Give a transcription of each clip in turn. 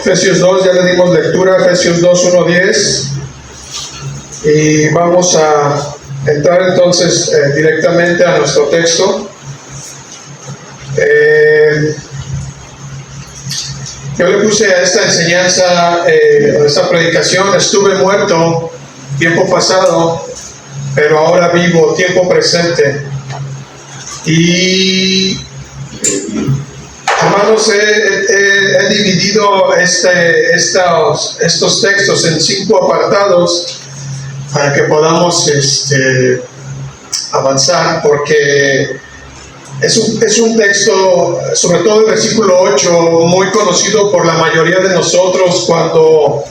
Efesios 2, ya le dimos lectura, Efesios 2, 1, 10. Y vamos a entrar entonces directamente a nuestro texto. Yo le puse a esta enseñanza, a esta predicación, estuve muerto tiempo pasado, pero ahora vivo, tiempo presente. Y hermanos, he dividido estos textos en 5 apartados para que podamos avanzar, porque es un texto, sobre todo el versículo 8, muy conocido por la mayoría de nosotros cuando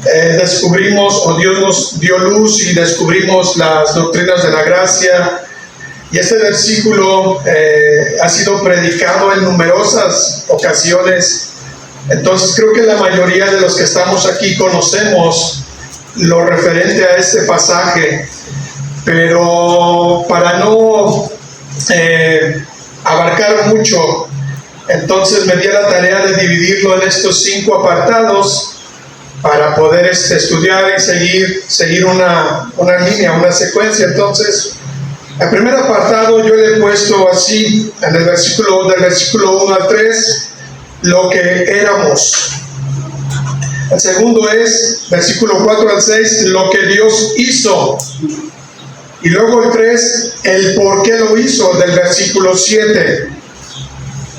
descubrimos, o Dios nos dio luz y descubrimos las doctrinas de la gracia. Y este versículo ha sido predicado en numerosas ocasiones. Entonces creo que la mayoría de los que estamos aquí conocemos lo referente a este pasaje, pero para no abarcar mucho, entonces me di a la tarea de dividirlo en estos 5 apartados para poder estudiar y seguir una línea, una secuencia. Entonces, el primer apartado yo le he puesto así, en el versículo 1 al 3, lo que éramos. El segundo es, versículo 4 al 6, lo que Dios hizo. Y luego el 3, el por qué lo hizo, del versículo 7.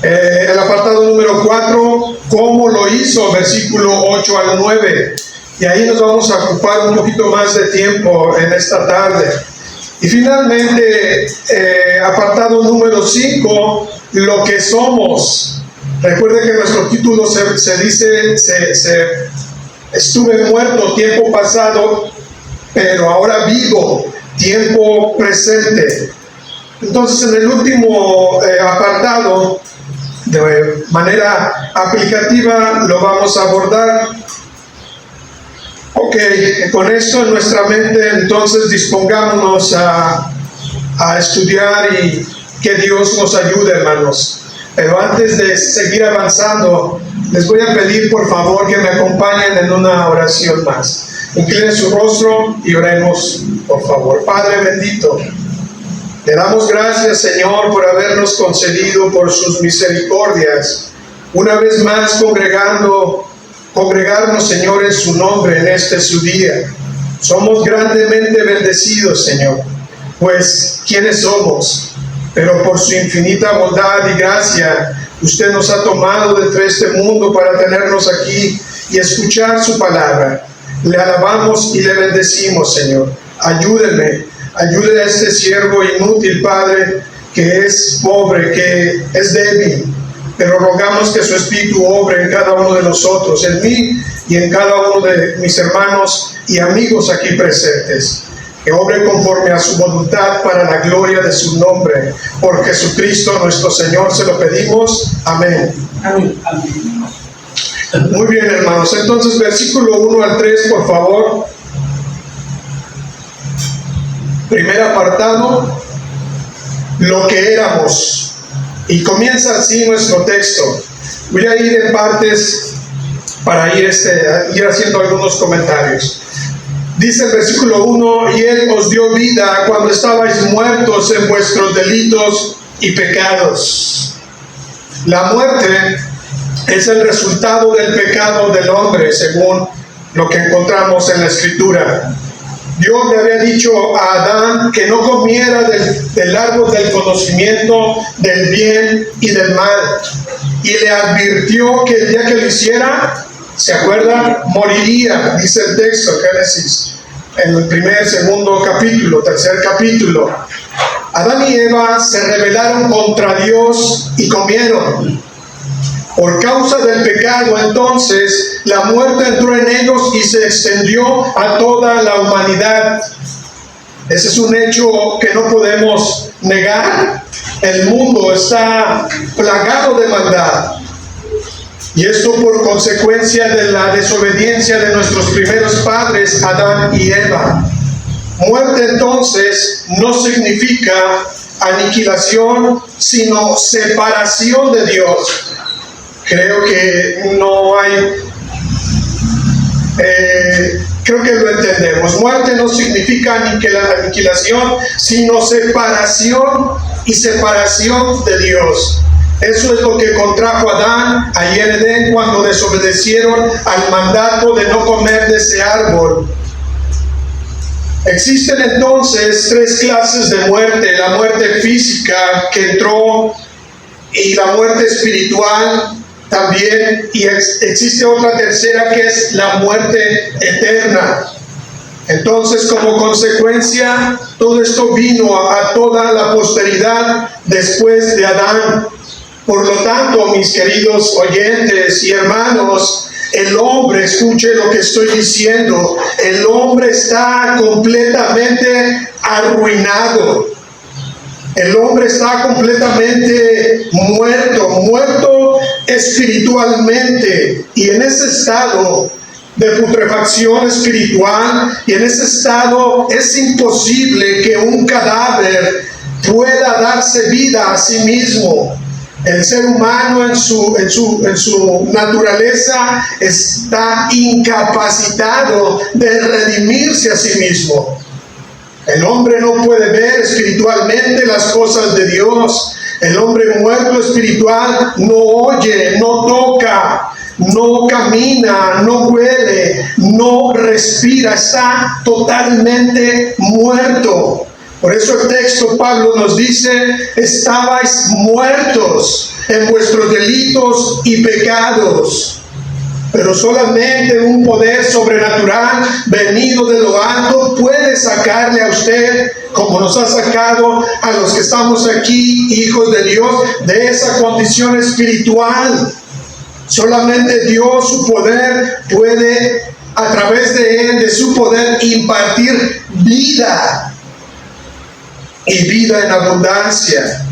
El apartado número 4, cómo lo hizo, versículo 8 al 9. Y ahí nos vamos a ocupar un poquito más de tiempo en esta tarde. Y finalmente, apartado número 5, lo que somos. Recuerde que nuestro título se dice, estuve muerto tiempo pasado, pero ahora vivo, tiempo presente. Entonces, en el último apartado, de manera aplicativa, lo vamos a abordar. Ok, con esto en nuestra mente, entonces dispongámonos a estudiar y que Dios nos ayude, hermanos. Pero antes de seguir avanzando, les voy a pedir por favor que me acompañen en una oración más. Inclinen su rostro y oremos, por favor. Padre bendito, le damos gracias, Señor, por habernos concedido por sus misericordias una vez más congregarnos, Señor, en su nombre, en este su día. Somos grandemente bendecidos, Señor, pues ¿quiénes somos? Pero por su infinita bondad y gracia, usted nos ha tomado de este mundo para tenernos aquí y escuchar su palabra. Le alabamos y le bendecimos, Señor. Ayúdeme a este siervo inútil, Padre, que es pobre, que es débil, pero rogamos que su Espíritu obre en cada uno de nosotros, en mí y en cada uno de mis hermanos y amigos aquí presentes. Que obre conforme a su voluntad para la gloria de su nombre. Por Jesucristo nuestro Señor se lo pedimos. Amén. Amén. Muy bien, hermanos. Entonces, versículo 1 al 3, por favor. Primer apartado, lo que éramos. Y comienza así nuestro texto. Voy a ir en partes para ir haciendo algunos comentarios. Dice el versículo 1, y Él os dio vida cuando estabais muertos en vuestros delitos y pecados. La muerte es el resultado del pecado del hombre, según lo que encontramos en la Escritura. Dios le había dicho a Adán que no comiera del árbol del conocimiento del bien y del mal. Y le advirtió que el día que lo hiciera, ¿se acuerdan? Moriría, dice el texto, Génesis, en el primer, segundo capítulo, tercer capítulo. Adán y Eva se rebelaron contra Dios y comieron. Por causa del pecado, entonces, la muerte entró en ellos y se extendió a toda la humanidad. Ese es un hecho que no podemos negar. El mundo está plagado de maldad. Y esto por consecuencia de la desobediencia de nuestros primeros padres, Adán y Eva. Muerte entonces no significa aniquilación, sino separación de Dios. Creo que no hay, creo que lo entendemos. Muerte no significa aniquilación, sino separación y separación de Dios. Eso es lo que contrajo Adán allí en Edén cuando desobedecieron al mandato de no comer de ese árbol. Existen entonces tres clases de muerte: la muerte física que entró, y la muerte espiritual también, y existe otra tercera que es la muerte eterna. Entonces, como consecuencia, todo esto vino a toda la posteridad después de Adán. Por lo tanto, mis queridos oyentes y hermanos, el hombre, escuche lo que estoy diciendo, el hombre está completamente arruinado. El hombre está completamente muerto espiritualmente, y en ese estado de putrefacción espiritual, y en ese estado es imposible que un cadáver pueda darse vida a sí mismo. El ser humano en su naturaleza está incapacitado de redimirse a sí mismo. El hombre no puede ver espiritualmente las cosas de Dios. El hombre muerto espiritual no oye, no toca, no camina, no huele, no respira, está totalmente muerto. Por eso el texto, Pablo nos dice: estabais muertos en vuestros delitos y pecados. Pero solamente un poder sobrenatural venido de lo alto puede sacarle a usted, como nos ha sacado a los que estamos aquí, hijos de Dios, de esa condición espiritual. Solamente Dios, su poder, puede, a través de Él, de su poder, impartir vida, y vida en abundancia.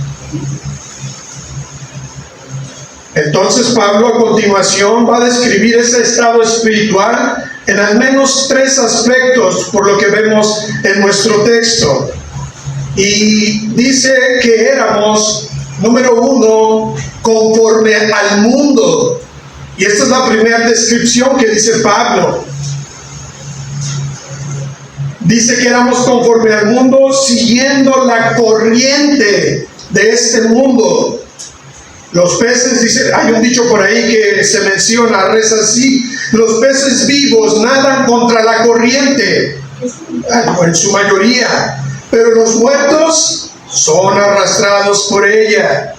Entonces Pablo a continuación va a describir ese estado espiritual en al menos tres aspectos, por lo que vemos en nuestro texto. Y dice que éramos, número uno, conforme al mundo. Y esta es la primera descripción que dice Pablo. Dice que éramos conforme al mundo, siguiendo la corriente de este mundo. Los peces, dice, hay un dicho por ahí que se menciona, reza así: los peces vivos nadan contra la corriente, en su mayoría, pero los muertos son arrastrados por ella.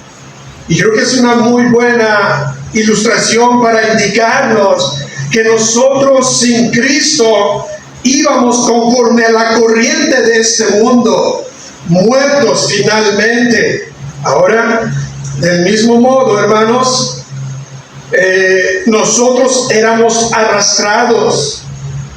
Y creo que es una muy buena ilustración para indicarnos que nosotros sin Cristo íbamos conforme a la corriente de este mundo, muertos finalmente. Ahora, del mismo modo, hermanos, nosotros éramos arrastrados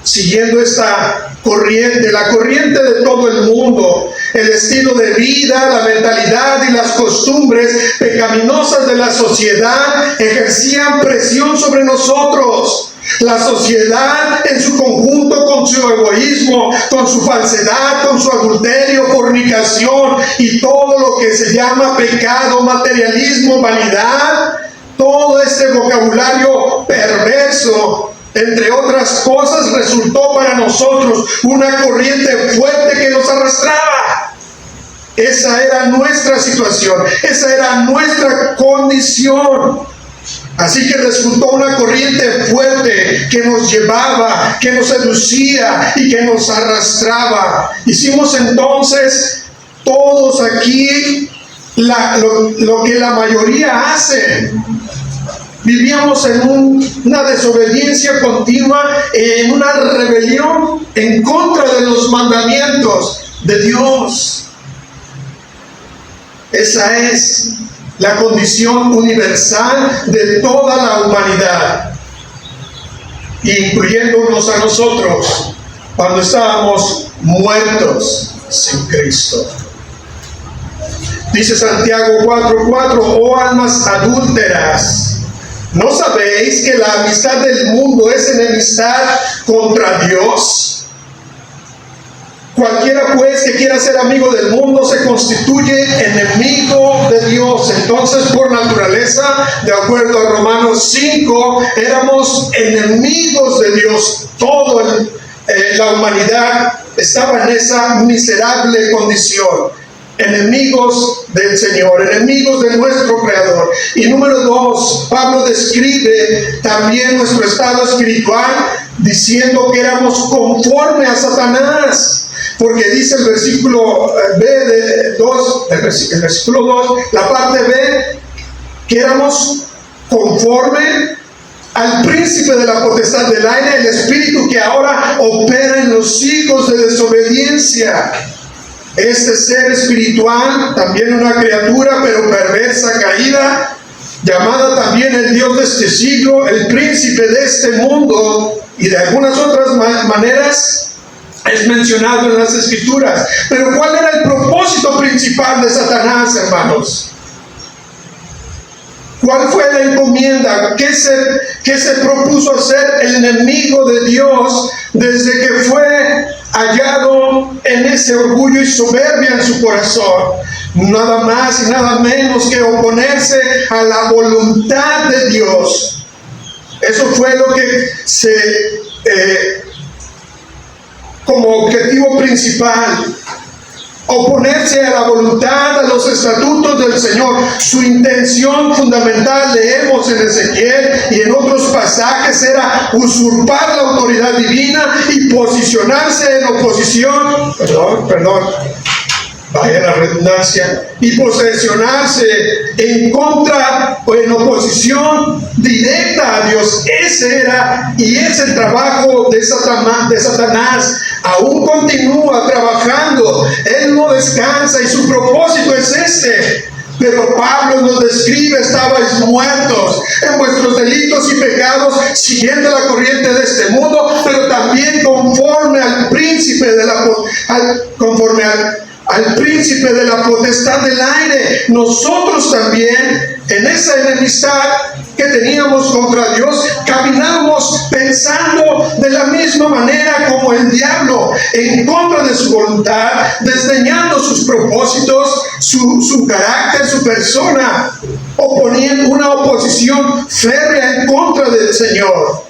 siguiendo esta corriente, la corriente de todo el mundo, el estilo de vida, la mentalidad y las costumbres pecaminosas de la sociedad ejercían presión sobre nosotros. La sociedad en su conjunto, con su egoísmo, con su falsedad, con su adulterio, fornicación y todo lo que se llama pecado, materialismo, vanidad, todo este vocabulario perverso, entre otras cosas, resultó para nosotros una corriente fuerte que nos arrastraba. Esa era nuestra situación, esa era nuestra condición. Así que resultó una corriente fuerte que nos llevaba, que nos seducía y que nos arrastraba. Hicimos entonces todos aquí lo que la mayoría hace. Vivíamos en una desobediencia continua, en una rebelión en contra de los mandamientos de Dios. Esa es la condición universal de toda la humanidad, incluyéndonos a nosotros cuando estábamos muertos sin Cristo. Dice Santiago 4:4: oh almas adúlteras, ¿no sabéis que la amistad del mundo es enemistad contra Dios? Cualquiera pues que quiera ser amigo del mundo se constituye enemigo de Dios. Entonces, por naturaleza, de acuerdo a Romanos 5, éramos enemigos de Dios. Toda la humanidad estaba en esa miserable condición. Enemigos del Señor, enemigos de nuestro Creador. Y número 2, Pablo describe también nuestro estado espiritual diciendo que éramos conforme a Satanás. Porque dice el versículo B de 2, el versículo 2, la parte B, que éramos conforme al príncipe de la potestad del aire, el espíritu que ahora opera en los hijos de desobediencia. Este ser espiritual, también una criatura, pero perversa, caída, llamada también el Dios de este siglo, el príncipe de este mundo, y de algunas otras maneras es mencionado en las Escrituras. Pero ¿cuál era el propósito principal de Satanás, hermanos? ¿Cuál fue la encomienda? ¿Qué se propuso hacer el enemigo de Dios desde que fue hallado en ese orgullo y soberbia en su corazón? Nada más y nada menos que oponerse a la voluntad de Dios. Eso fue lo que como objetivo principal, oponerse a la voluntad, a los estatutos del Señor. Su intención fundamental, leemos en Ezequiel y en otros pasajes, era usurpar la autoridad divina y posicionarse en oposición, vaya la redundancia, y posicionarse en contra o en oposición directa a Dios. Ese era y es el trabajo de Satanás. Aún continúa trabajando, él no descansa y su propósito es este. Pero Pablo nos describe: estabais muertos en vuestros delitos y pecados, siguiendo la corriente de este mundo, pero también conforme al príncipe de al príncipe de la potestad del aire. Nosotros también, en esa enemistad que teníamos contra Dios, caminábamos pensando de la misma manera como el diablo, en contra de su voluntad, desdeñando sus propósitos, su carácter, su persona, oponiendo una oposición férrea en contra del Señor.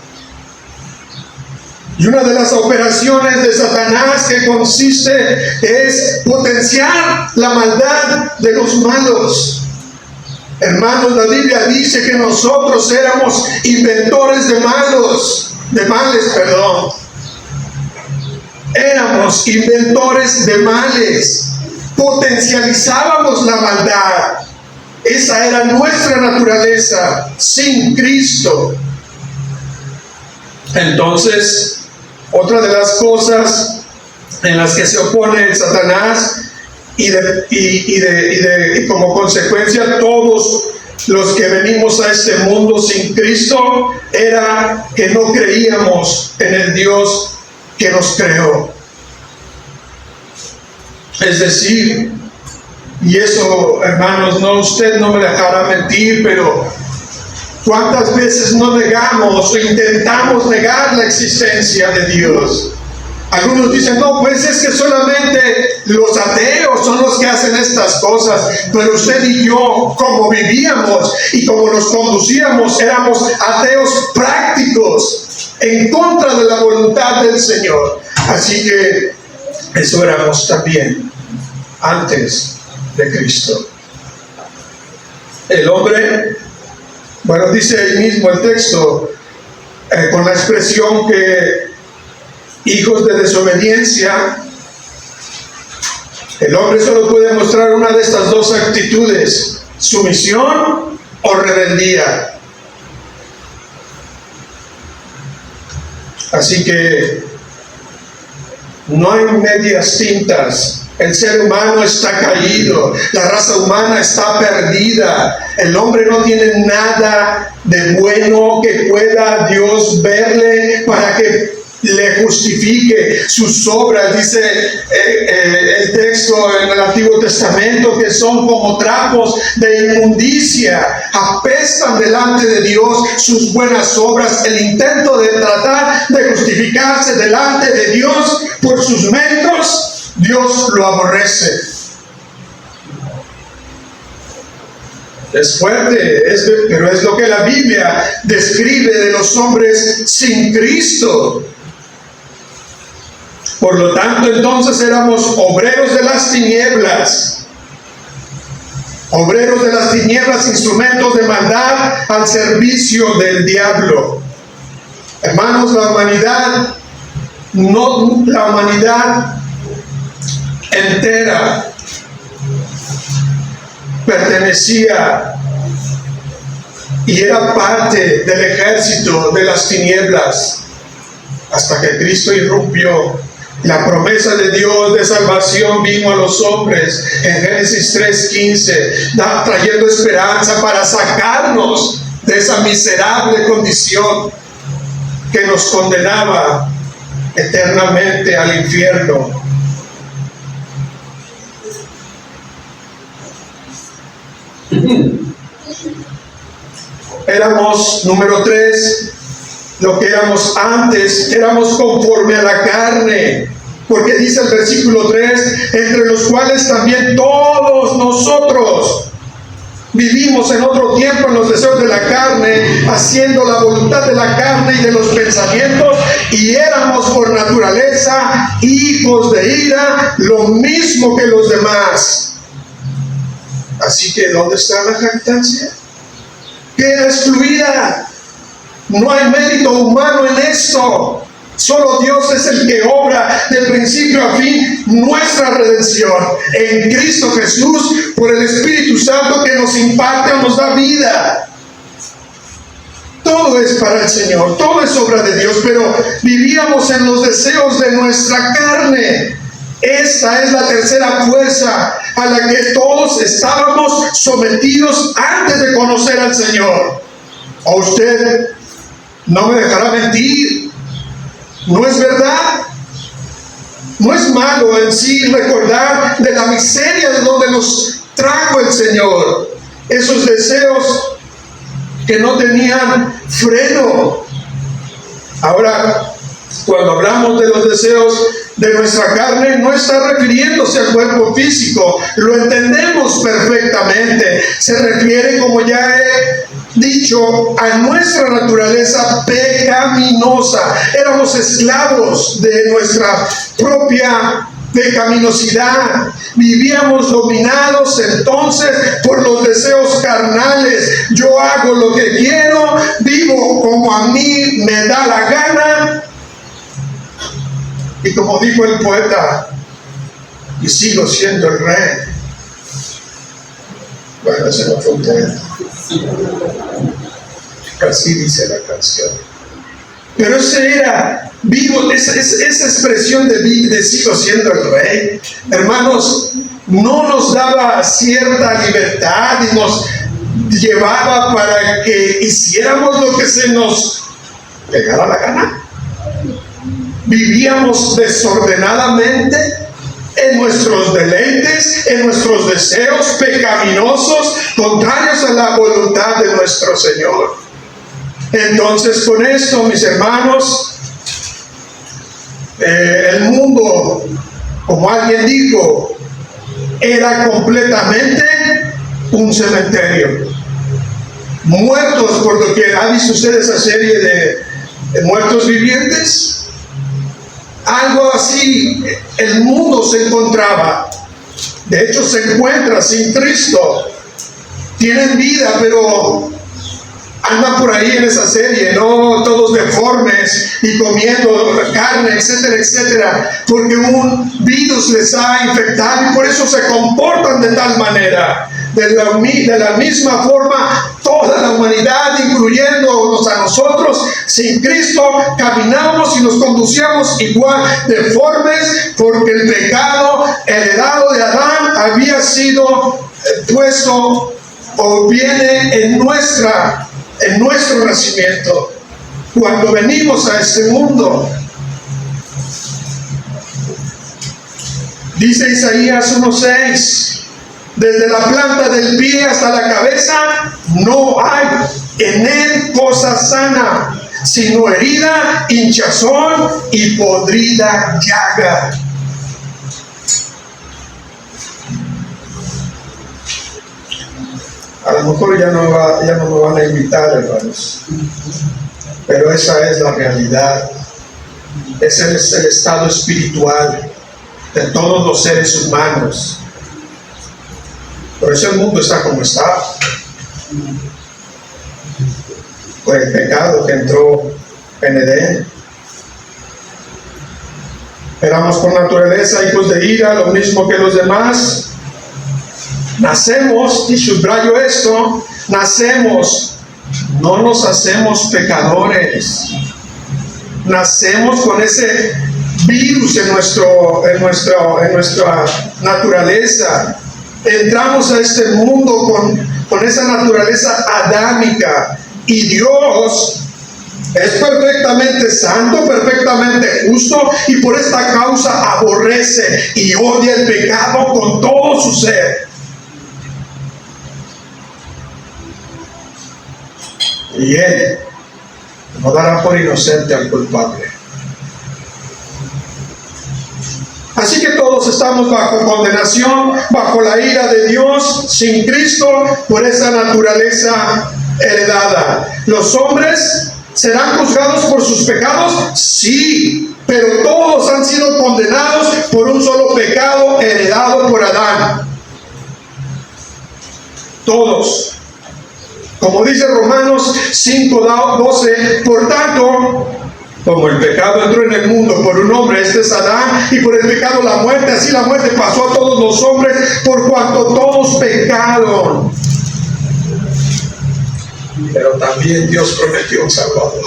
Y una de las operaciones de Satanás que consiste es potenciar la maldad de los malos. Hermanos, la Biblia dice que nosotros éramos inventores de males. Éramos inventores de males. Potencializábamos la maldad. Esa era nuestra naturaleza sin Cristo. Entonces, otra de las cosas en las que se opone el Satanás y como consecuencia todos los que venimos a este mundo sin Cristo, era que no creíamos en el Dios que nos creó. Es decir, y eso, hermanos, usted no me dejará mentir, pero ¿cuántas veces no negamos o intentamos negar la existencia de Dios? Algunos dicen: no, pues es que solamente los ateos son los que hacen estas cosas. Pero usted y yo, como vivíamos y como nos conducíamos, éramos ateos prácticos, en contra de la voluntad del Señor. Así que eso éramos también antes de Cristo. El hombre, bueno, dice ahí mismo el texto, con la expresión que hijos de desobediencia, el hombre solo puede mostrar una de estas dos actitudes: sumisión o rebeldía. Así que no hay medias tintas. El ser humano está caído, la raza humana está perdida. El hombre no tiene nada de bueno que pueda Dios verle para que le justifique sus obras. Dice el texto en el Antiguo Testamento que son como trapos de inmundicia, apestan delante de Dios sus buenas obras. El intento de tratar de justificarse delante de Dios por sus méritos lo aborrece. Es fuerte, pero es lo que la Biblia describe de los hombres sin Cristo. Por lo tanto, entonces éramos obreros de las tinieblas. Obreros de las tinieblas, instrumentos de maldad al servicio del diablo. Hermanos, la humanidad entera pertenecía y era parte del ejército de las tinieblas hasta que Cristo irrumpió. La promesa de Dios de salvación vino a los hombres en Génesis 3:15, trayendo esperanza para sacarnos de esa miserable condición que nos condenaba eternamente al infierno. Éramos, número 3, lo que éramos antes, éramos conforme a la carne, porque dice el versículo 3, entre los cuales también todos nosotros vivimos en otro tiempo en los deseos de la carne, haciendo la voluntad de la carne y de los pensamientos, y éramos por naturaleza hijos de ira, lo mismo que los demás. Así que, ¿dónde está la jactancia? Queda excluida. No hay mérito humano en esto. Solo Dios es el que obra de principio a fin nuestra redención en Cristo Jesús por el Espíritu Santo que nos imparte o nos da vida. Todo es para el Señor, todo es obra de Dios, pero vivíamos en los deseos de nuestra carne. Esta es la tercera fuerza a la que todos estábamos sometidos antes de conocer al Señor. ¿A usted no me dejará mentir? ¿No es verdad? No es malo en sí recordar de la miseria de donde nos trajo el Señor. Esos deseos que no tenían freno. Ahora, cuando hablamos de los deseos de nuestra carne, no está refiriéndose al cuerpo físico. Lo entendemos perfectamente. Se refiere, como ya he dicho, a nuestra naturaleza pecaminosa. Éramos esclavos de nuestra propia pecaminosidad. Vivíamos dominados entonces por los deseos carnales. Yo hago lo que quiero, vivo como a mí me da la gana. Y como dijo el poeta, y sigo siendo el rey. Bueno, ese no fue un poeta. Así dice la canción. Pero ese era vivo, esa expresión de sigo siendo el rey. Hermanos, no nos daba cierta libertad y nos llevaba para que hiciéramos lo que se nos pegara la gana. Vivíamos desordenadamente en nuestros deleites, en nuestros deseos pecaminosos, contrarios a la voluntad de nuestro Señor. Entonces, con esto, mis hermanos, el mundo, como alguien dijo, era completamente un cementerio. Muertos, por lo que ha visto usted esa serie de muertos vivientes. Algo así, el mundo se encontraba. De hecho, se encuentra sin Cristo. Tienen vida, pero andan por ahí en esa serie, ¿no? Todos deformes y comiendo carne, etcétera, etcétera, porque un virus les ha infectado y por eso se comportan de tal manera. De la misma forma, toda la humanidad, incluyéndonos a nosotros, sin Cristo, caminamos y nos conducíamos igual deformes, porque el pecado heredado de Adán había sido puesto o viene en nuestro nacimiento, cuando venimos a este mundo. Dice Isaías 1:6, desde la planta del pie hasta la cabeza no hay en él cosa sana, sino herida, hinchazón y podrida llaga. lo mejor ya no me van a invitar, hermanos. Pero esa es la realidad. Ese es el estado espiritual de todos los seres humanos. Por eso el mundo está como está. Por el pecado que entró en Edén. Éramos por naturaleza hijos de ira, lo mismo que los demás. Nacemos, y subrayo esto, nacemos, no nos hacemos pecadores. Nacemos con ese virus en nuestra naturaleza. Entramos a este mundo con esa naturaleza adámica, y Dios es perfectamente santo, perfectamente justo, y por esta causa aborrece y odia el pecado con todo su ser. Y Él no dará por inocente al culpable. Así que todos estamos bajo condenación, bajo la ira de Dios, sin Cristo, por esa naturaleza heredada. ¿Los hombres serán juzgados por sus pecados? Sí, pero todos han sido condenados por un solo pecado heredado por Adán. Todos. Como dice Romanos 5:12, por tanto, como el pecado entró en el mundo por un hombre, este es Adán, y por el pecado la muerte, así la muerte pasó a todos los hombres, por cuanto todos pecaron. Pero también Dios prometió un Salvador.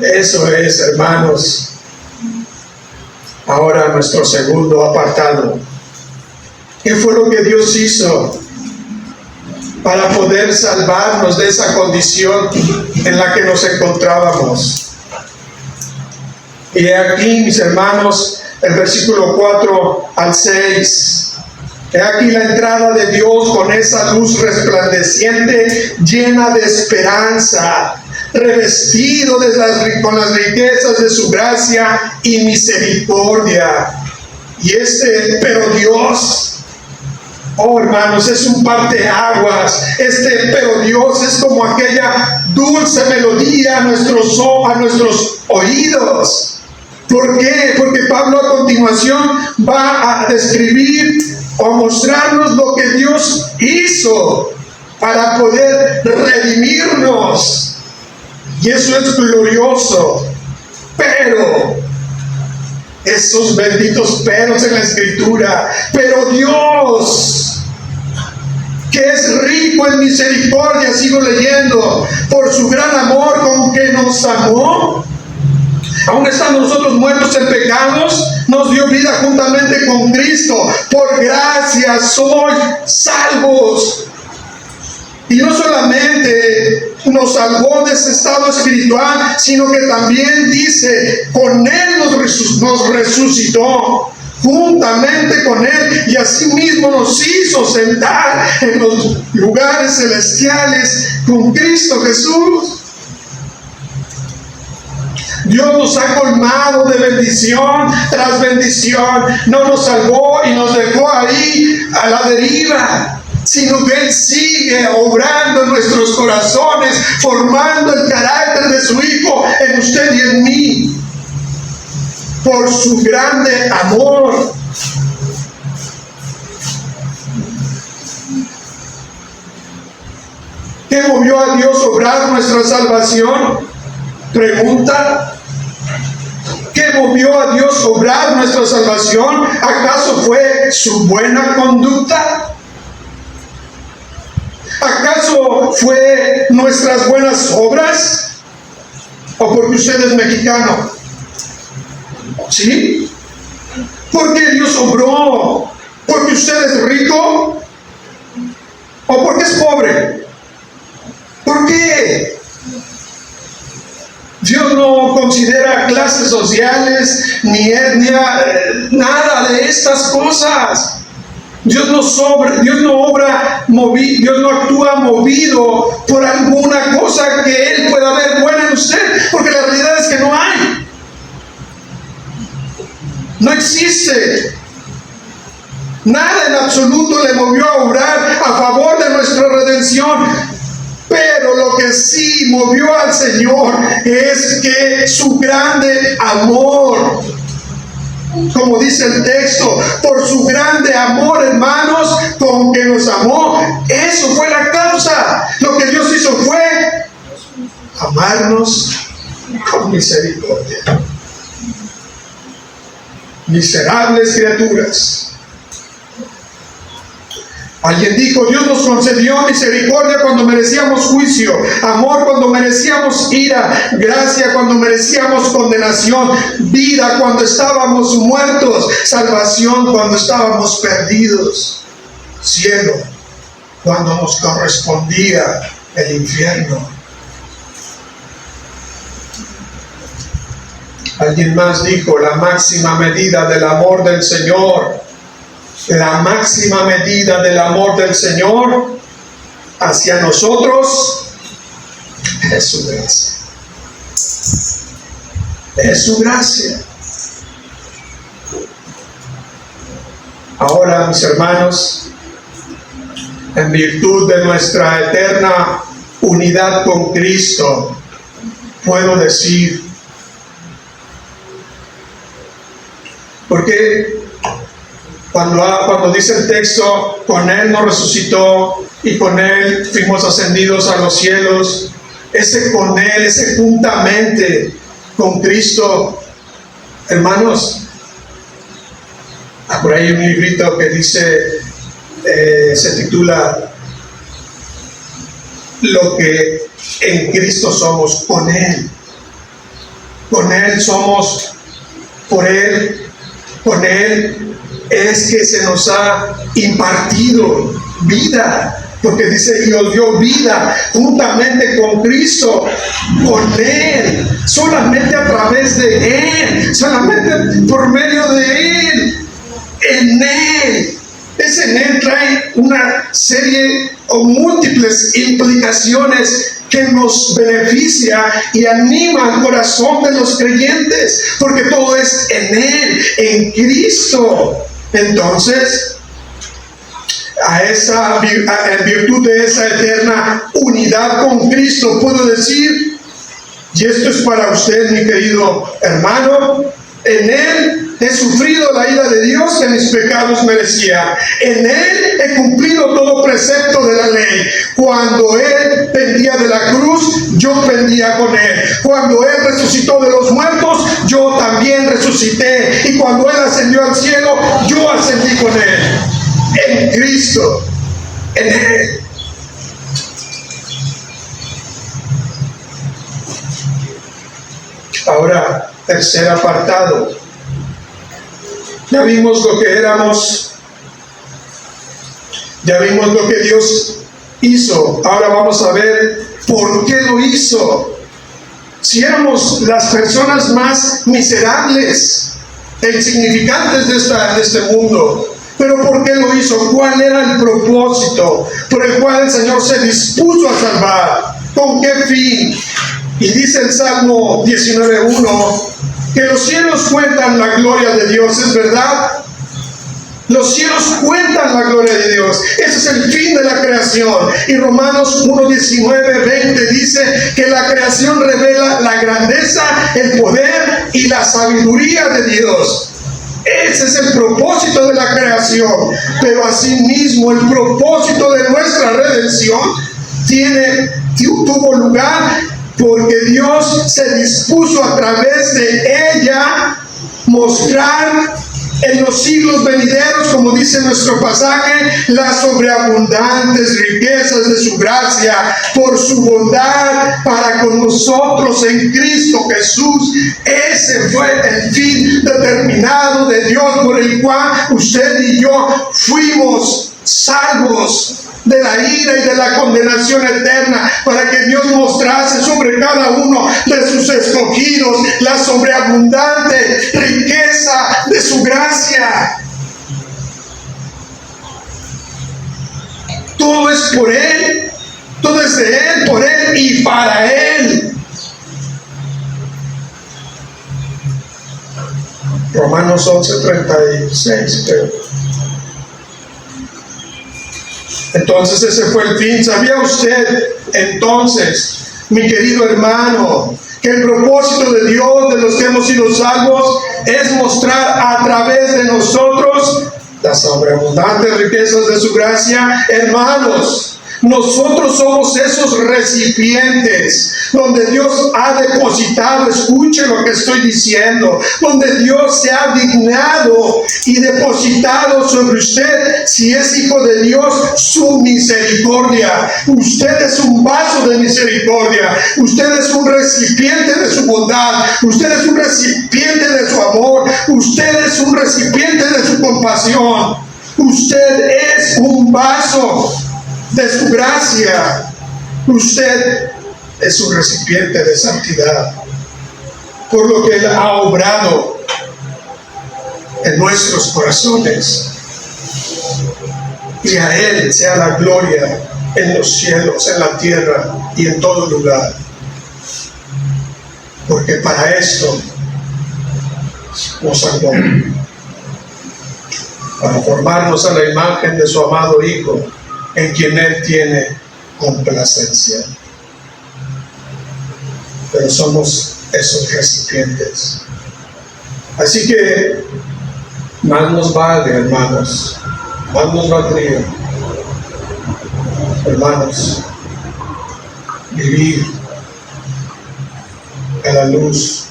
Eso es, hermanos, ahora nuestro segundo apartado. ¿Qué fue lo que Dios hizo para poder salvarnos de esa condición en la que nos encontrábamos? Y aquí, mis hermanos, el versículo 4 al 6. He aquí la entrada de Dios con esa luz resplandeciente, llena de esperanza, revestido con las riquezas de su gracia y misericordia. Y pero Dios, oh hermanos, es un parteaguas. Pero Dios es como aquella dulce melodía a nuestros oídos. ¿Por qué? Porque Pablo a continuación va a describir o a mostrarnos lo que Dios hizo para poder redimirnos. Y eso es glorioso. Pero, esos benditos peros en la Escritura, pero Dios, que es rico en misericordia, sigo leyendo, por su gran amor con que nos amó, aun estando nosotros muertos en pecados, nos dio vida juntamente con Cristo. Por gracia sois salvos. Y no solamente nos salvó de ese estado espiritual, sino que también dice, con Él nos resucitó, juntamente con Él, y asimismo nos hizo sentar en los lugares celestiales con Cristo Jesús. Dios nos ha colmado de bendición tras bendición. No nos salvó y nos dejó ahí a la deriva, sino que Él sigue obrando en nuestros corazones, formando el carácter de su Hijo en usted y en mí, por su grande amor. ¿Qué movió a Dios a obrar nuestra salvación? Pregunta. ¿Qué movió a Dios a obrar nuestra salvación? ¿Acaso fue su buena conducta? ¿Acaso fue nuestras buenas obras? ¿O porque usted es mexicano? ¿Sí? ¿Por qué Dios obró? ¿Porque usted es rico? ¿O porque es pobre? ¿Por qué? Dios no considera clases sociales, ni etnia, nada de estas cosas. Dios no actúa movido por alguna cosa que Él pueda ver buena en usted, porque la realidad es que no hay. No existe. Nada en absoluto le movió a obrar a favor de nuestra redención. Pero lo que sí movió al Señor es que su grande amor, como dice el texto, por su grande amor, hermanos, con que nos amó, eso fue la causa. Lo que Dios hizo fue amarnos con misericordia. Miserables criaturas. Alguien dijo: Dios nos concedió misericordia cuando merecíamos juicio, amor cuando merecíamos ira, gracia cuando merecíamos condenación, vida cuando estábamos muertos, salvación cuando estábamos perdidos, cielo cuando nos correspondía el infierno. Alguien más dijo: la máxima medida del amor del Señor, la máxima medida del amor del Señor hacia nosotros es su gracia. Es su gracia. Ahora, mis hermanos, en virtud de nuestra eterna unidad con Cristo, puedo decir, porque cuando dice el texto, con Él nos resucitó y con Él fuimos ascendidos a los cielos, ese con Él, ese juntamente con Cristo, hermanos, por ahí hay un librito que dice, se titula Lo que en Cristo somos, con Él somos, por Él, con Él es que se nos ha impartido vida, porque dice: y os dio vida juntamente con Cristo, con Él, solamente a través de Él, solamente por medio de Él, en Él. Ese en Él trae una serie o múltiples implicaciones que nos beneficia y anima al corazón de los creyentes, porque todo es en Él, en Cristo. Entonces, en virtud de esa eterna unidad con Cristo, puedo decir, y esto es para usted, mi querido hermano, en Él he sufrido la ira de Dios que mis pecados merecía. En Él he cumplido todo precepto de la ley. Cuando Él pendía de la cruz, yo pendía con Él. Cuando Él resucitó de los muertos, yo también resucité. Y cuando Él ascendió al cielo, yo ascendí con Él. En Cristo, en Él. Ahora, tercer apartado. Ya vimos lo que éramos, ya vimos lo que Dios hizo. Ahora vamos a ver por qué lo hizo. Si éramos las personas más miserables e insignificantes de este mundo, pero ¿por qué lo hizo? ¿Cuál era el propósito por el cual el Señor se dispuso a salvar? ¿Con qué fin? Y dice el Salmo 19:1 que los cielos cuentan la gloria de Dios, ¿es verdad? Los cielos cuentan la gloria de Dios. Ese es el fin de la creación. Y Romanos 1:19-20 dice que la creación revela la grandeza, el poder y la sabiduría de Dios. Ese es el propósito de la creación. Pero asimismo el propósito de nuestra redención tuvo lugar porque Dios se dispuso a través de ella mostrar en los siglos venideros, como dice nuestro pasaje, las sobreabundantes riquezas de su gracia por su bondad para con nosotros en Cristo Jesús. Ese fue el fin determinado de Dios por el cual usted y yo fuimos salvos de la ira y de la condenación eterna, para que Dios mostrase sobre cada uno de sus escogidos la sobreabundante riqueza de su gracia. Todo es por Él, todo es de Él, por Él y para Él. Romanos 11:36, creo. Entonces ese fue el fin. ¿Sabía usted entonces, mi querido hermano, que el propósito de Dios, de los que hemos sido salvos, es mostrar a través de nosotros las sobreabundantes riquezas de su gracia? Hermanos, nosotros somos esos recipientes donde Dios ha depositado, escuche lo que estoy diciendo, donde Dios se ha dignado y depositado sobre usted, si es hijo de Dios, su misericordia. Usted es un vaso de misericordia, usted es un recipiente de su bondad, usted es un recipiente de su amor, usted es un recipiente de su compasión, usted es un vaso de su gracia. Usted es un recipiente de santidad, por lo que Él ha obrado en nuestros corazones. Y a Él sea la gloria en los cielos, en la tierra y en todo lugar. Porque para esto nos salvó, para formarnos a la imagen de su amado Hijo, en quien Él tiene complacencia. Pero somos esos recipientes. Así que más nos vale, hermanos, más nos valdría, hermanos, vivir a la luz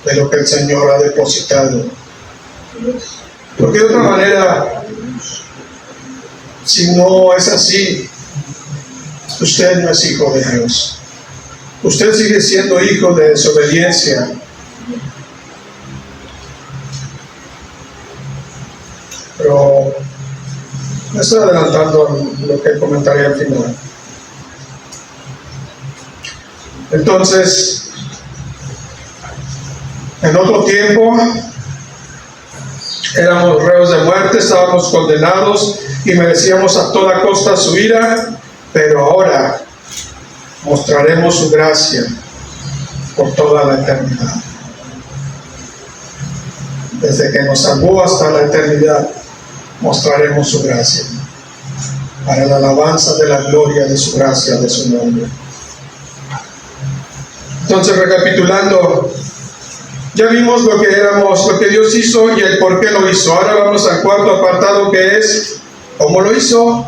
de lo que el Señor ha depositado. Porque de otra manera, si no es así, usted no es hijo de Dios. Usted sigue siendo hijo de desobediencia. Pero me estoy adelantando lo que comentaré al final. Entonces, en otro tiempo, éramos reos de muerte, estábamos condenados y merecíamos a toda costa su ira, pero ahora mostraremos su gracia por toda la eternidad. Desde que nos salvó hasta la eternidad, mostraremos su gracia, para la alabanza de la gloria de su gracia, de su nombre. Entonces, recapitulando, ya vimos lo que éramos, lo que Dios hizo y el por qué lo hizo. Ahora vamos al cuarto apartado, que es cómo lo hizo.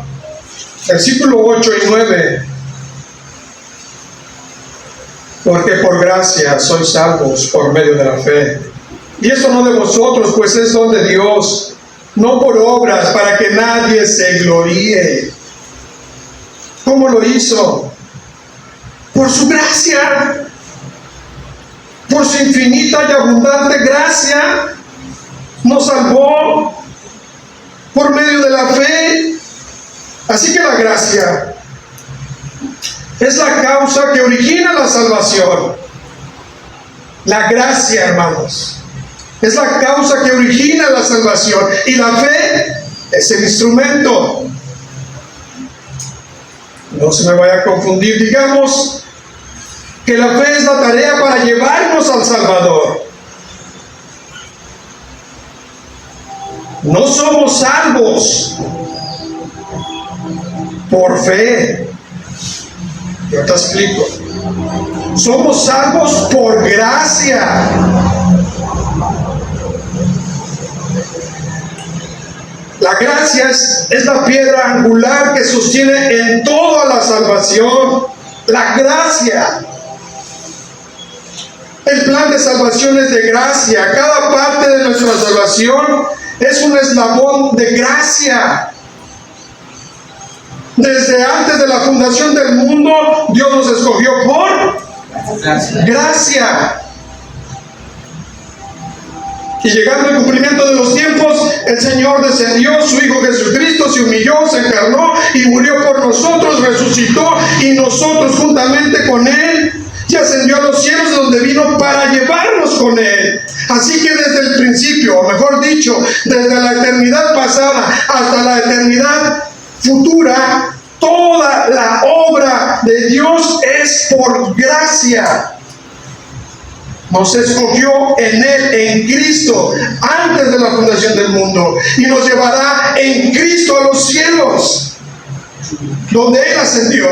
Versículo 8 y 9. Porque por gracia sois salvos por medio de la fe. Y esto no de vosotros, pues es don de Dios, no por obras, para que nadie se gloríe. ¿Cómo lo hizo? Por su gracia. Por su infinita y abundante gracia, nos salvó por medio de la fe. Así que la gracia es la causa que origina la salvación. La gracia, hermanos, es la causa que origina la salvación. Y la fe es el instrumento. No se me vaya a confundir. Digamos que la fe es la tarea para llevarnos al Salvador. No somos salvos por fe. Yo te explico. Somos salvos por gracia. La gracia es la piedra angular que sostiene en toda la salvación. La gracia. El plan de salvación es de gracia. Cada parte de nuestra salvación es un eslabón de gracia. Desde antes de la fundación del mundo, Dios nos escogió por gracia. Y llegando al cumplimiento de los tiempos, el Señor descendió, su Hijo Jesucristo se humilló, se encarnó y murió por nosotros, resucitó, y nosotros juntamente con Él y ascendió a los cielos, donde vino para llevarnos con Él. Así que desde el principio, o mejor dicho, desde la eternidad pasada hasta la eternidad futura, toda la obra de Dios es por gracia. Nos escogió en Él, en Cristo, antes de la fundación del mundo, y nos llevará en Cristo a los cielos. donde Él ascendió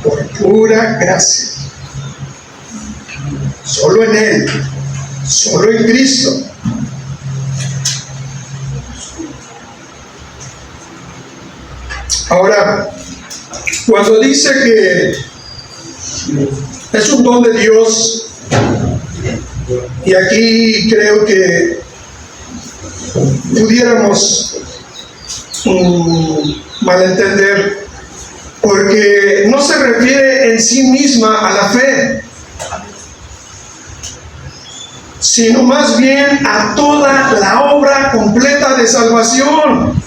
por pura gracia. Solo en Él, solo en Cristo. Ahora, cuando dice que es un don de Dios, y aquí creo que pudiéramos malentender, porque no se refiere en sí misma a la fe, sino más bien a toda la obra completa de salvación.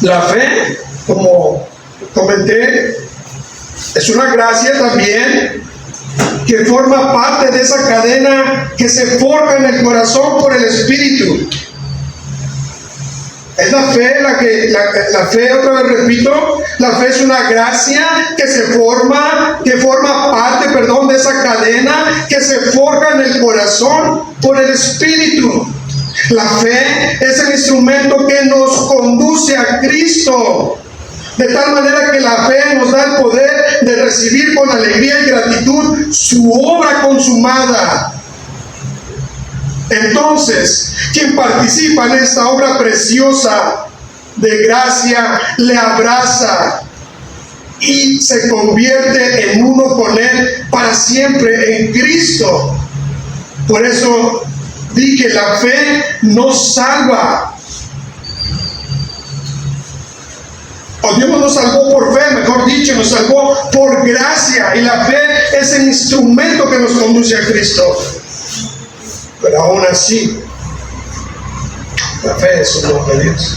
La fe, como comenté, es una gracia también que forma parte de esa cadena que se forma en el corazón por el Espíritu. Es la fe la fe, otra vez repito, la fe es una gracia que forma parte de esa cadena que se forja en el corazón por el Espíritu. La fe es el instrumento que nos conduce a Cristo, de tal manera que la fe nos da el poder de recibir con alegría y gratitud su obra consumada. Entonces, quien participa en esta obra preciosa de gracia, le abraza y se convierte en uno con Él para siempre en Cristo. Por eso dije, la fe nos salva. O Dios nos salvó por fe, mejor dicho, nos salvó por gracia. Y la fe es el instrumento que nos conduce a Cristo. Pero aún así, la fe es un don de Dios.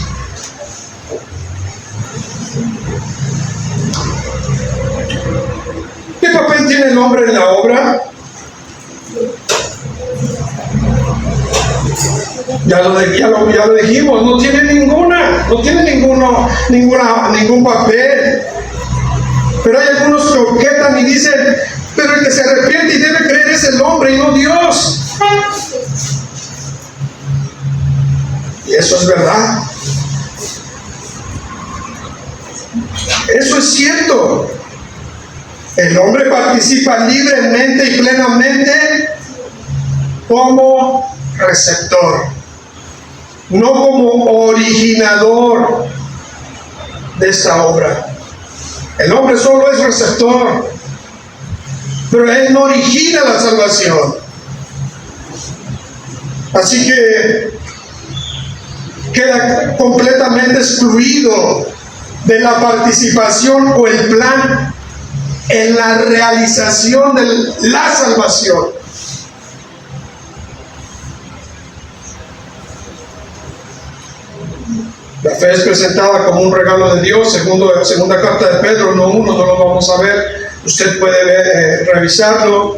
¿Qué papel tiene el hombre en la obra? Ya lo dijimos, no tiene ningún papel. Pero hay algunos que objetan y dicen, pero el que se arrepiente y debe creer es el hombre y no Dios. Y eso es verdad. Eso es cierto. El hombre participa libremente y plenamente como receptor, no como originador de esta obra. El hombre solo es receptor, pero él no origina la salvación. Así que queda completamente excluido de la participación o el plan en la realización de la salvación. La fe es presentada como un regalo de Dios, segunda carta de Pedro, no lo vamos a ver. Usted puede revisarlo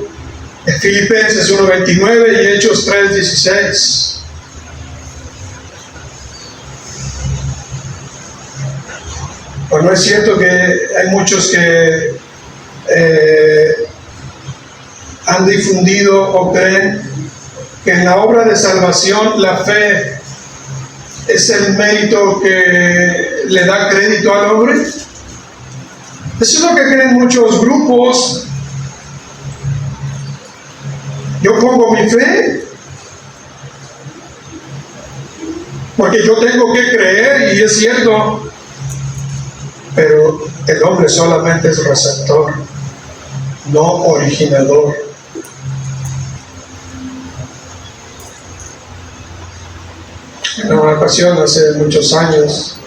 en Filipenses 1:29 y Hechos 3:16. Pues no es cierto que hay muchos que han difundido o creen que en la obra de salvación la fe es el mérito que le da crédito al hombre. Eso es lo que creen muchos grupos. Yo pongo mi fe porque yo tengo que creer, y es cierto, pero el hombre solamente es receptor, no originador. En una ocasión, hace muchos años,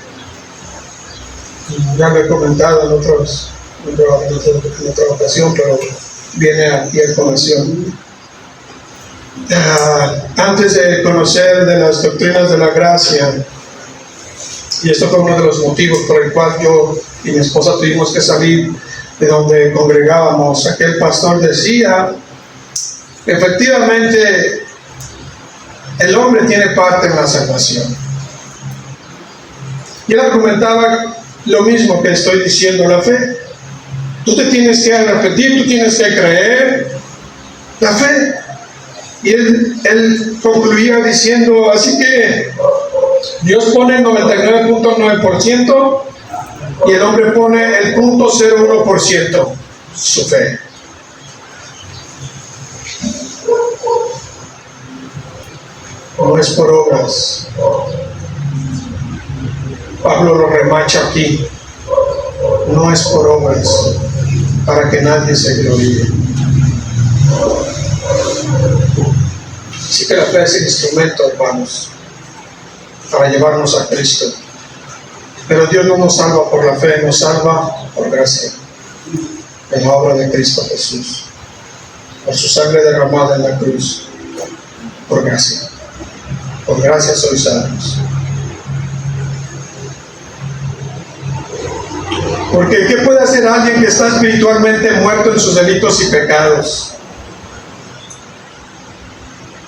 ya lo he comentado en otra ocasión, pero viene aquí a colación. Antes de conocer de las doctrinas de la gracia, y esto fue uno de los motivos por el cual yo y mi esposa tuvimos que salir de donde congregábamos, aquel pastor decía, efectivamente, el hombre tiene parte en la salvación. Y él argumentaba lo mismo que estoy diciendo, la fe. Tú te tienes que arrepentir, tú tienes que creer la fe. Y él concluía diciendo, así que Dios pone el 99.9% y el hombre pone el 0.01%, su fe. No es por obras. Pablo lo remacha aquí. No es por obras, para que nadie se gloríe. Así que la fe es el instrumento, hermanos, para llevarnos a Cristo. Pero Dios no nos salva por la fe, nos salva por gracia, en la obra de Cristo Jesús, por su sangre derramada en la cruz, por gracia. Por gracia sois salvos. Porque ¿qué puede hacer alguien que está espiritualmente muerto en sus delitos y pecados?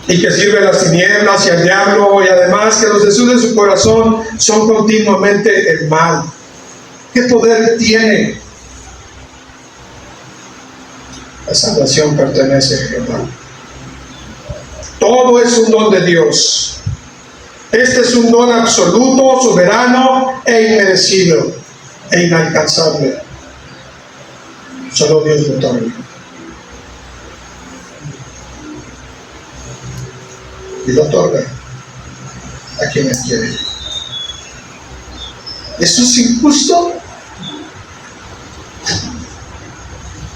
Y que sirve a las tinieblas y al diablo, y además que los deseos de su corazón son continuamente el mal. ¿Qué poder tiene? La salvación pertenece a Jehová. Todo es un don de Dios. Este es un don absoluto, soberano e inmerecido e inalcanzable. Solo Dios lo otorga. Y lo otorga a quienes quiere. ¿Eso es injusto?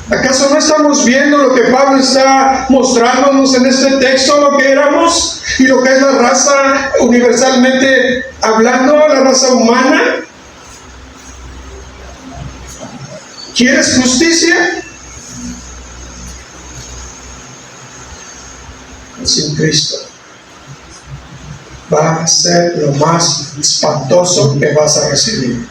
¿Acaso no estamos viendo lo que Pablo está mostrándonos en este texto, lo que éramos y lo que es la raza universalmente hablando, la raza humana? ¿Quieres justicia? Sin Cristo va a ser lo más espantoso que vas a recibir,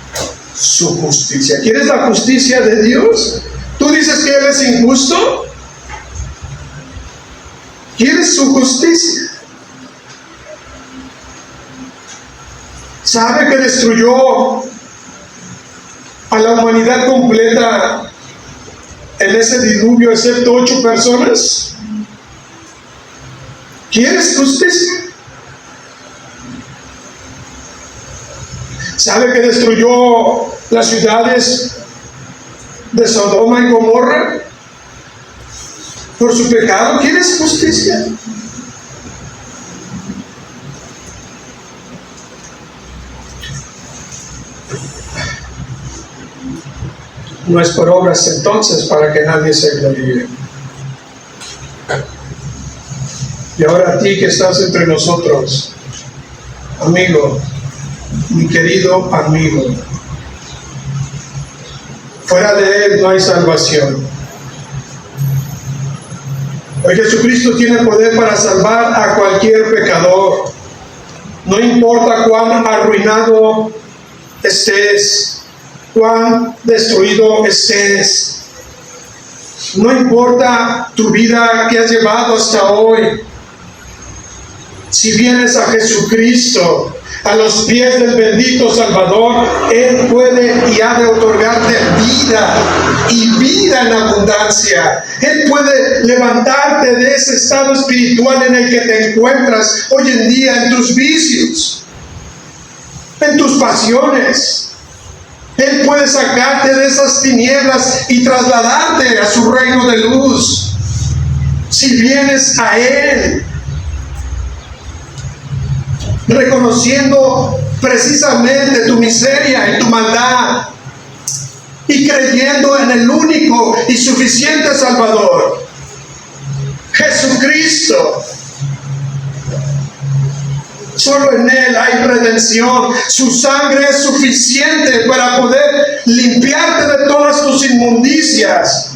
su justicia. ¿Quieres la justicia de Dios? ¿Tú dices que Él es injusto? ¿Quieres su justicia? ¿Sabe que destruyó a la humanidad completa en ese diluvio, excepto 8 personas? ¿Quieres justicia? ¿Sabe que destruyó las ciudades de Sodoma y Gomorra por su pecado? ¿Quieres justicia? No es por obras entonces para que nadie se gloríe. Y ahora a ti que estás entre nosotros, amigo, mi querido amigo, fuera de Él no hay salvación. Hoy Jesucristo tiene poder para salvar a cualquier pecador. No importa cuán arruinado estés, cuán destruido estés. No importa tu vida que has llevado hasta hoy. Si vienes a Jesucristo, a los pies del bendito Salvador, Él puede y ha de otorgarte vida y vida en abundancia. Él puede levantarte de ese estado espiritual en el que te encuentras hoy en día, en tus vicios, en tus pasiones. Él puede sacarte de esas tinieblas y trasladarte a su reino de luz. Si vienes a Él, reconociendo precisamente tu miseria y tu maldad y creyendo en el único y suficiente Salvador, Jesucristo. Solo en Él hay redención. Su sangre es suficiente para poder limpiarte de todas tus inmundicias,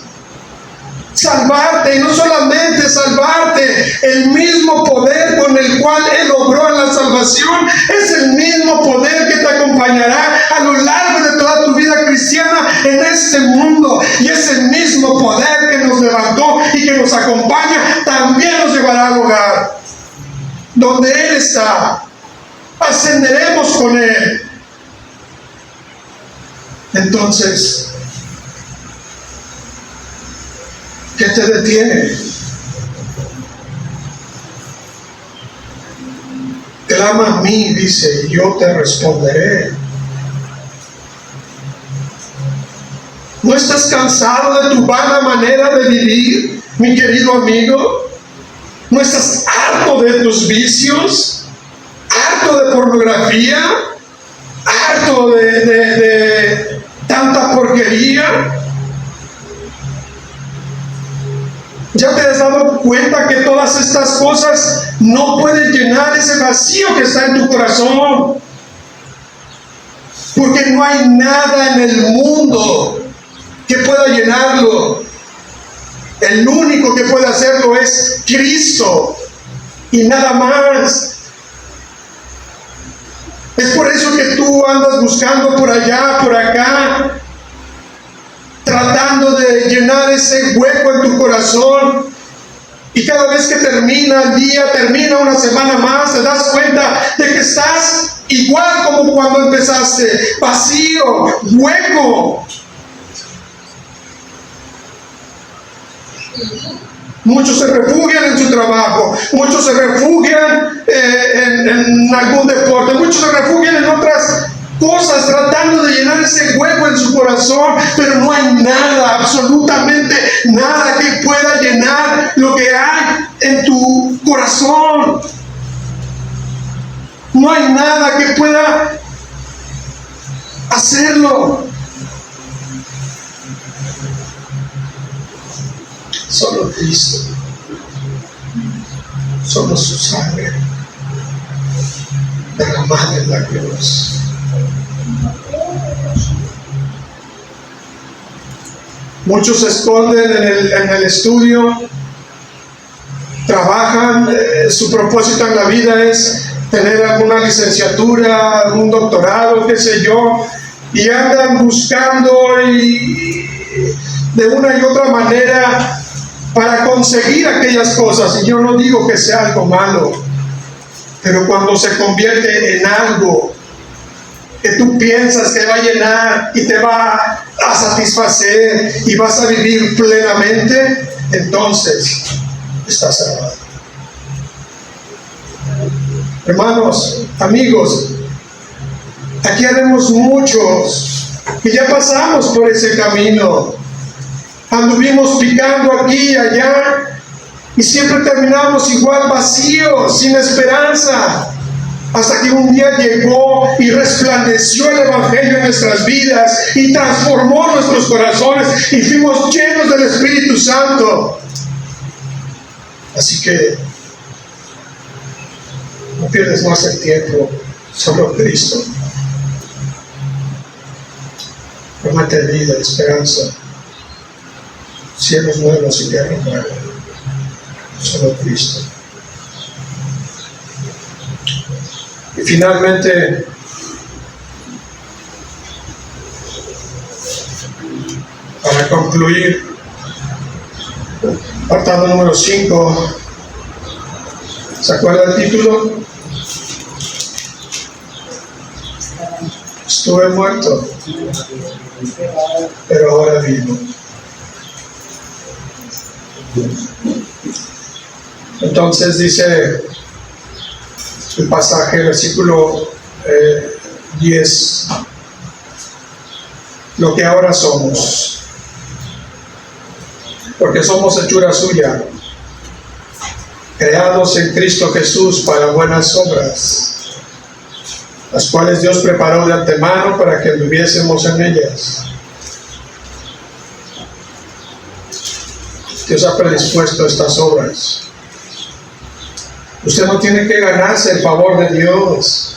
salvarte, y no solamente salvarte, el mismo poder con el cual Él obró en la salvación es el mismo poder que te acompañará a lo largo de toda tu vida cristiana en este mundo, y ese mismo poder que nos levantó y que nos acompaña también nos llevará al hogar donde Él está. Ascenderemos con Él. Entonces, ¿qué te detiene? ¿Te Clama a mí, dice, y yo te responderé. ¿No estás cansado de tu vana manera de vivir, mi querido amigo? ¿No estás harto de tus vicios? ¿Harto de pornografía? ¿Harto de tanta porquería? ¿Ya te has dado cuenta que todas estas cosas no pueden llenar ese vacío que está en tu corazón? Porque no hay nada en el mundo que pueda llenarlo. El único que puede hacerlo es Cristo y nada más. Es por eso que tú andas buscando por allá, por acá, tratando de llenar ese hueco en tu corazón. Y cada vez que termina el día, termina una semana más, te das cuenta de que estás igual como cuando empezaste, vacío, hueco. Muchos se refugian en su trabajo, muchos se refugian en algún deporte, muchos se refugian en otras cosas tratando de llenar ese hueco en su corazón, pero no hay nada, absolutamente nada que pueda llenar lo que hay en tu corazón. No hay nada que pueda hacerlo. Solo Cristo, solo su sangre derramada en la cruz. Muchos se esconden en el estudio, trabajan, su propósito en la vida es tener alguna licenciatura, algún doctorado, qué sé yo, y andan buscando de una y otra manera para conseguir aquellas cosas. Y yo no digo que sea algo malo, pero cuando se convierte en algo que tú piensas que va a llenar y te va a satisfacer y vas a vivir plenamente, entonces está cerrado. Hermanos, amigos, aquí haremos muchos que ya pasamos por ese camino. Anduvimos picando aquí y allá y siempre terminamos igual vacíos, sin esperanza, hasta que un día llegó y resplandeció el Evangelio en nuestras vidas y transformó nuestros corazones y fuimos llenos del Espíritu Santo. Así que no pierdes más el tiempo, solo Cristo promete vida, esperanza, cielos nuevos y tierra nueva. Solo Cristo. Y finalmente, para concluir, apartado número 5, ¿se acuerda el título? Estuve muerto, pero ahora vivo. Entonces dice el pasaje, versículo 10, lo que ahora somos, porque somos hechura suya, creados en Cristo Jesús para buenas obras, las cuales Dios preparó de antemano para que viviésemos en ellas. Dios ha predispuesto estas obras. Usted no tiene que ganarse el favor de Dios,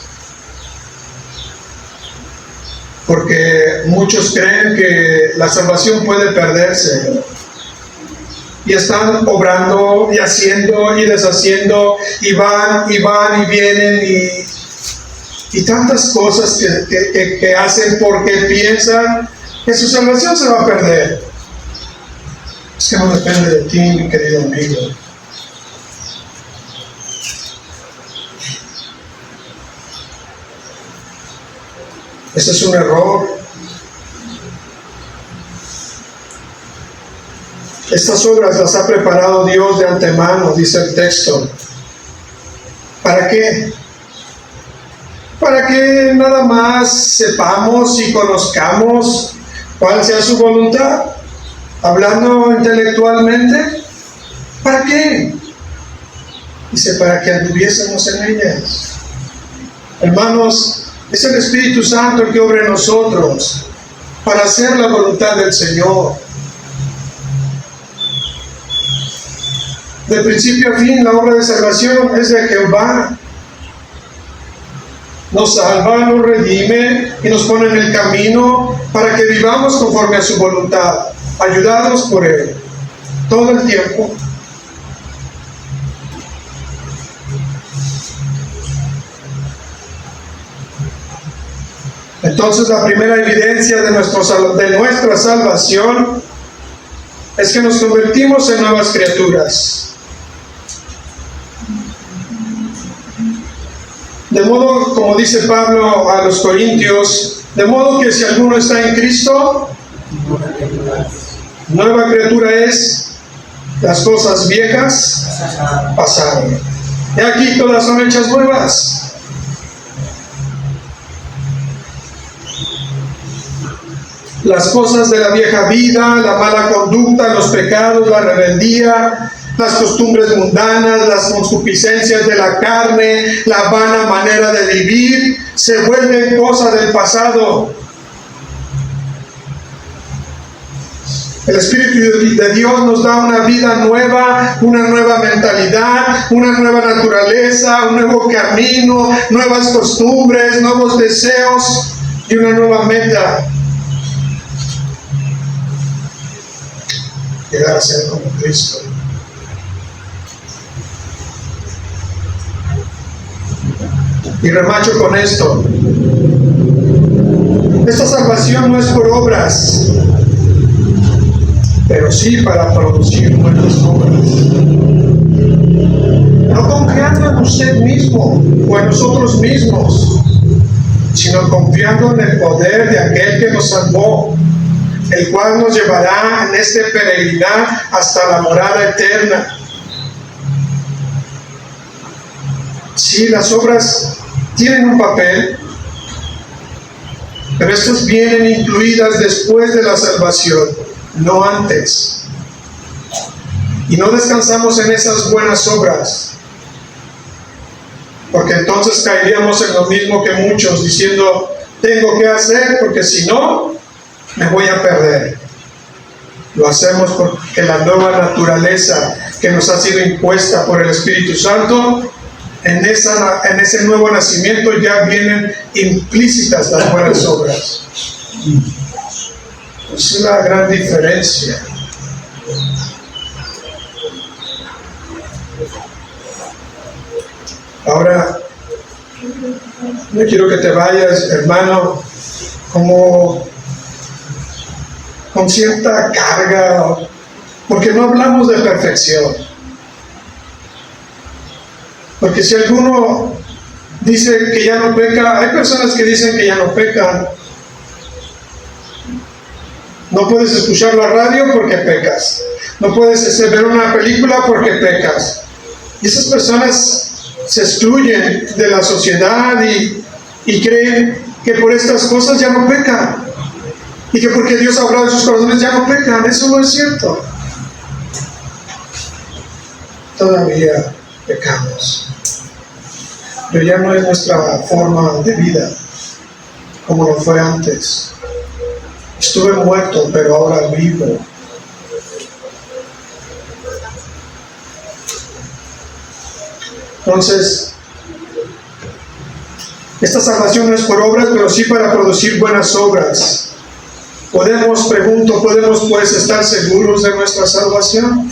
porque muchos creen que la salvación puede perderse y están obrando y haciendo y deshaciendo y van y vienen y tantas cosas que hacen porque piensan que su salvación se va a perder. Es que no depende de ti, mi querido amigo. Ese es un error. Estas obras las ha preparado Dios de antemano, dice el texto. ¿Para qué? para que nada más sepamos y conozcamos cuál sea su voluntad, hablando intelectualmente. ¿Para qué? Dice, para que anduviésemos en ellas. Hermanos, es el Espíritu Santo el que obra en nosotros para hacer la voluntad del Señor. De principio a fin, la obra de salvación es de Jehová. Nos salva, nos redime y nos pone en el camino para que vivamos conforme a su voluntad, ayudados por Él, todo el tiempo. Entonces, la primera evidencia de nuestra salvación es que nos convertimos en nuevas criaturas. De modo, como dice Pablo a los Corintios, de modo que si alguno está en Cristo, nueva criatura es, las cosas viejas pasaron. Y aquí todas son hechas nuevas. Las cosas de la vieja vida, la mala conducta, los pecados, la rebeldía, las costumbres mundanas, las concupiscencias de la carne, la vana manera de vivir, se vuelven cosa del pasado. El Espíritu de Dios nos da una vida nueva, una nueva mentalidad, una nueva naturaleza, un nuevo camino, nuevas costumbres, nuevos deseos y una nueva meta. Llegar a ser como Cristo. Y remacho con esto. Esta salvación no es por obras, pero sí para producir buenas obras. No confiando en usted mismo o en nosotros mismos, sino confiando en el poder de aquel que nos salvó, el cual nos llevará en este peregrinar hasta la morada eterna. Sí, las obras tienen un papel, pero estas vienen incluidas después de la salvación, no antes. Y no descansamos en esas buenas obras, porque entonces caeríamos en lo mismo que muchos, diciendo, tengo que hacer, porque si no, me voy a perder. Lo hacemos porque la nueva naturaleza que nos ha sido impuesta por el Espíritu Santo, en ese nuevo nacimiento ya vienen implícitas las buenas obras. Esa es la gran diferencia. Ahora, no quiero que te vayas, hermano, como con cierta carga, porque no hablamos de perfección. Porque si alguno dice que ya no peca, hay personas que dicen que ya no pecan. No puedes escuchar la radio porque pecas. No puedes ver una película porque pecas. Y esas personas se excluyen de la sociedad y creen que por estas cosas ya no pecan. Y que porque Dios ha hablado en sus corazones ya no pecan. Eso no es cierto. Todavía pecamos. Pero ya no es nuestra forma de vida como lo fue antes. Estuve muerto, pero ahora vivo. Entonces, esta salvación no es por obras, pero sí para producir buenas obras. ¿Podemos pues estar seguros de nuestra salvación?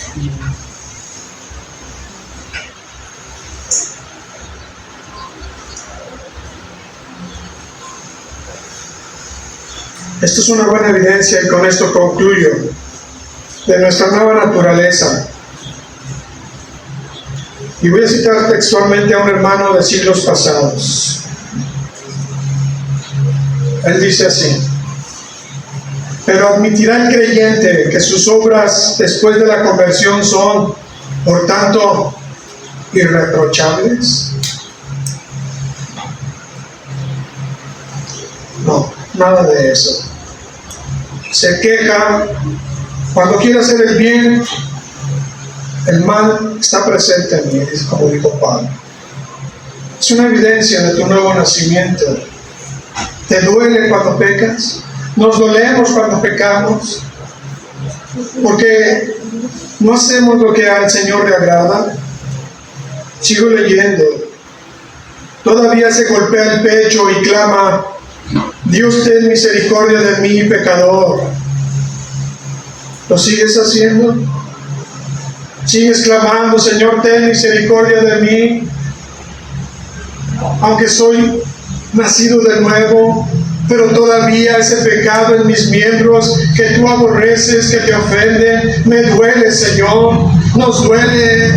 Esto es una buena evidencia y con esto concluyo de nuestra nueva naturaleza. Y voy a citar textualmente a un hermano de siglos pasados. Él dice así: pero admitirá el creyente que sus obras después de la conversión son, por tanto, irreprochables. Nada de eso. Se queja. Cuando quiere hacer el bien, el mal está presente en mí, como dijo Pablo. Es una evidencia de tu nuevo nacimiento. ¿Te duele cuando pecas? ¿Nos dolemos cuando pecamos? Porque no hacemos lo que al Señor le agrada. Sigo leyendo. Todavía se golpea el pecho y clama: Dios, ten misericordia de mí, pecador. ¿Lo sigues haciendo? ¿Sigues clamando: Señor, ten misericordia de mí? Aunque soy nacido de nuevo, pero todavía ese pecado en mis miembros que tú aborreces, que te ofenden, me duele, Señor. Nos duele,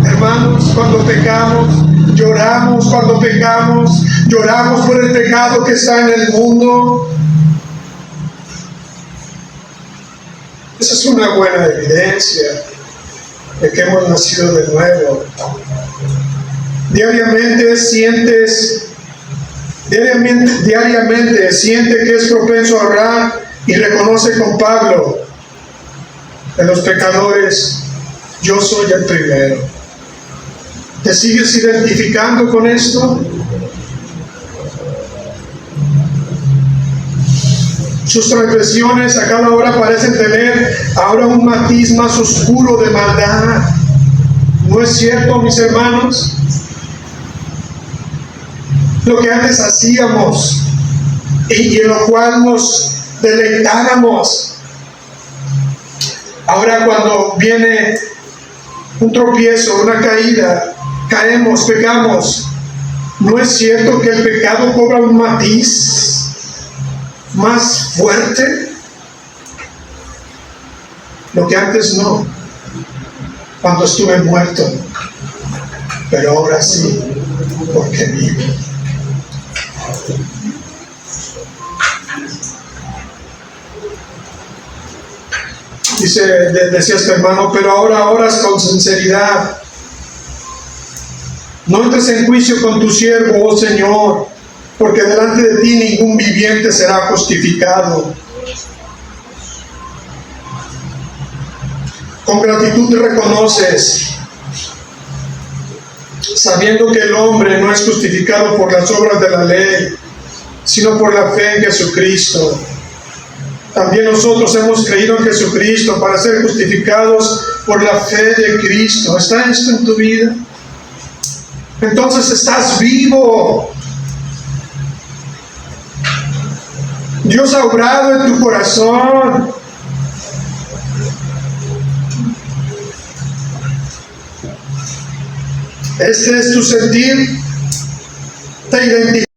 hermanos, cuando pecamos. Lloramos cuando pecamos. Lloramos por el pecado que está en el mundo. Esa es una buena evidencia de que hemos nacido de nuevo. Diariamente siente que es propenso a errar y reconoce con Pablo: de los pecadores, yo soy el primero. ¿Te sigues identificando con esto? Sus transgresiones a cada hora parecen tener ahora un matiz más oscuro de maldad. ¿No es cierto, mis hermanos? Lo que antes hacíamos y en lo cual nos deleitábamos, ahora cuando viene un tropiezo, una caída, caemos, pecamos. ¿No es cierto que el pecado cobra un matiz más fuerte? Lo que antes no, cuando estuve muerto, pero ahora sí, porque vivo. Decía este hermano: pero ahora oras con sinceridad. No entres en juicio con tu siervo, oh Señor, porque delante de ti ningún viviente será justificado. Con gratitud te reconoces, sabiendo que el hombre no es justificado por las obras de la ley, sino por la fe en Jesucristo. También nosotros hemos creído en Jesucristo para ser justificados por la fe de Cristo. ¿Está esto en tu vida? Entonces estás vivo. Dios ha obrado en tu corazón. Este es tu sentir. Te identificas.